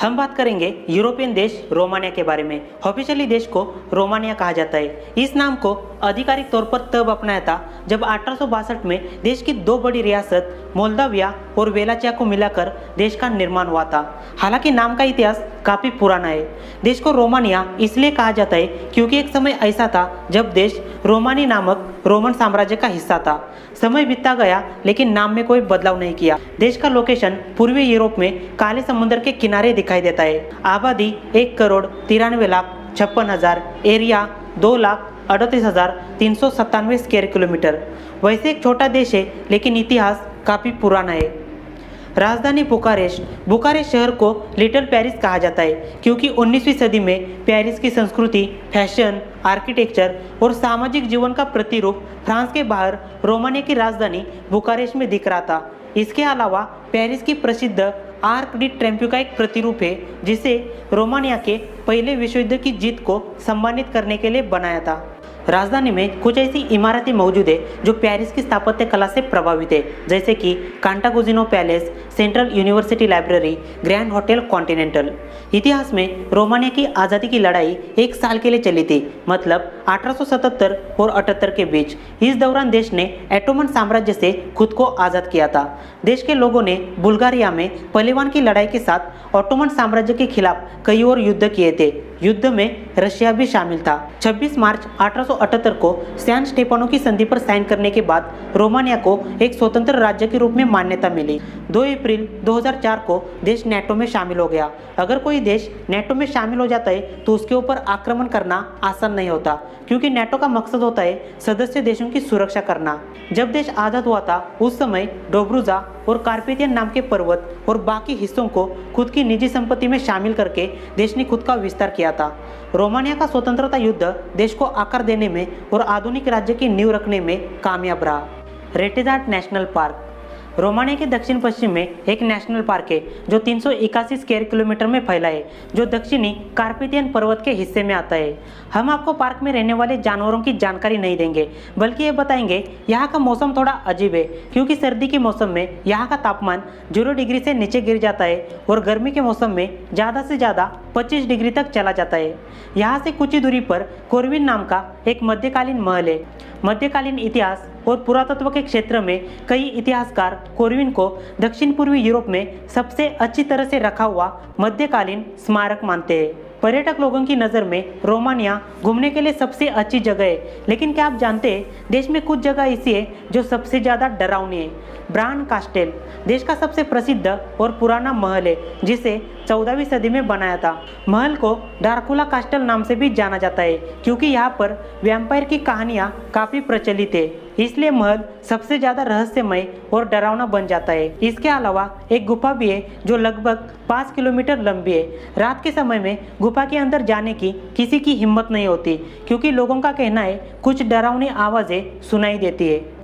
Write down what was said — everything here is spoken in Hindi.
हम बात करेंगे यूरोपियन देश रोमानिया के बारे में। ऑफिशियली देश को रोमानिया कहा जाता है। इस नाम को आधिकारिक तौर पर तब अपनाया था जब 1862 में देश की दो बड़ी रियासत मोल्दाविया और वेलाचिया को मिलाकर देश का निर्माण हुआ था। हालांकि नाम का इतिहास काफ़ी पुराना है। देश को रोमानिया इसलिए कहा जाता है क्योंकि एक समय ऐसा था जब देश रोमानी नामक रोमन साम्राज्य का हिस्सा था। समय बीतता गया लेकिन नाम में कोई बदलाव नहीं किया। देश का लोकेशन पूर्वी यूरोप में काले समुद्र के किनारे दिखाई देता है। आबादी 1,93,56,000, एरिया 2,38,397 स्क्वायर किलोमीटर। वैसे एक छोटा देश है लेकिन इतिहास काफ़ी पुराना है। राजधानी बुखारेस्ट। बुखारेस्ट शहर को लिटिल पेरिस कहा जाता है क्योंकि 19वीं सदी में पेरिस की संस्कृति, फैशन, आर्किटेक्चर और सामाजिक जीवन का प्रतिरूप फ्रांस के बाहर रोमानिया की राजधानी बुखारेस्ट में दिख रहा था। इसके अलावा पेरिस की प्रसिद्ध आर्क डी ट्रियोम्फ का एक प्रतिरूप है जिसे रोमानिया के पहले विश्व युद्ध की जीत को सम्मानित करने के लिए बनाया था। राजधानी में कुछ ऐसी इमारतें मौजूद है जो पेरिस की स्थापत्य कला से प्रभावित है, जैसे कि Cantacuzino palace, central university library, grand hotel continental. इतिहास में रोमानिया की आज़ादी की लड़ाई 1 साल के लिए चली थी, मतलब 1877 और 78 के बीच। इस दौरान देश ने ऑटोमन साम्राज्य से खुद को आज़ाद किया था। देश के लोगों ने बुल्गारिया में पहलवान की लड़ाई के साथ ऑटोमन साम्राज्य के खिलाफ कई और युद्ध किए थे। युद्ध में रशिया भी शामिल था। 26 मार्च 1878 को सैन स्टेफानो की संधि पर साइन करने के बाद रोमानिया को एक स्वतंत्र राज्य के रूप में मान्यता मिली। 2 अप्रैल 2004 को देश नेटो में शामिल हो गया। अगर कोई देश नेटो में शामिल हो जाता है तो उसके ऊपर आक्रमण करना आसान नहीं होता, क्योंकि नेटो का मकसद होता है सदस्य देशों की सुरक्षा करना। जब देश आज़ाद हुआ था उस समय डोब्रुजा और कार्पेथियन नाम के पर्वत और बाकी हिस्सों को खुद की निजी संपत्ति में शामिल करके देश ने खुद का विस्तार किया था। रोमानिया का स्वतंत्रता युद्ध देश को आकार देने में और आधुनिक राज्य की नींव रखने में कामयाब रहा। रेटेजार्ट नेशनल पार्क रोमानिया के दक्षिण पश्चिम में एक नेशनल पार्क है जो 381 स्क्वायर किलोमीटर में फैला है, जो दक्षिणी कार्पेथियन पर्वत के हिस्से में आता है। हम आपको पार्क में रहने वाले जानवरों की जानकारी नहीं देंगे, बल्कि ये बताएंगे यहाँ का मौसम थोड़ा अजीब है, क्योंकि सर्दी के मौसम में यहाँ का तापमान 0 डिग्री से नीचे गिर जाता है और गर्मी के मौसम में ज़्यादा से ज़्यादा 25 डिग्री तक चला जाता है। यहाँ से कुछ ही दूरी पर कोरविन नाम का एक मध्यकालीन महल है। मध्यकालीन इतिहास और पुरातत्व के क्षेत्र में कई इतिहासकार कोरविन को दक्षिण पूर्वी यूरोप में सबसे अच्छी तरह से रखा हुआ मध्यकालीन स्मारक मानते हैं। पर्यटक लोगों की नज़र में रोमानिया घूमने के लिए सबसे अच्छी जगह है, लेकिन क्या आप जानते हैं देश में कुछ जगह ऐसी है जो सबसे ज़्यादा डरावनी है। ब्रान कास्टेल देश का सबसे प्रसिद्ध और पुराना महल है जिसे 14वीं सदी में बनाया था। महल को ड्राकुला कास्टल नाम से भी जाना जाता है क्योंकि यहाँ पर वैम्पायर की कहानियाँ काफ़ी प्रचलित है, इसलिए महल सबसे ज़्यादा रहस्यमय और डरावना बन जाता है। इसके अलावा एक गुफा भी है जो लगभग 5 किलोमीटर लंबी है। रात के समय में गुफा के अंदर जाने की किसी की हिम्मत नहीं होती क्योंकि लोगों का कहना है कुछ डरावनी आवाज़ें सुनाई देती है।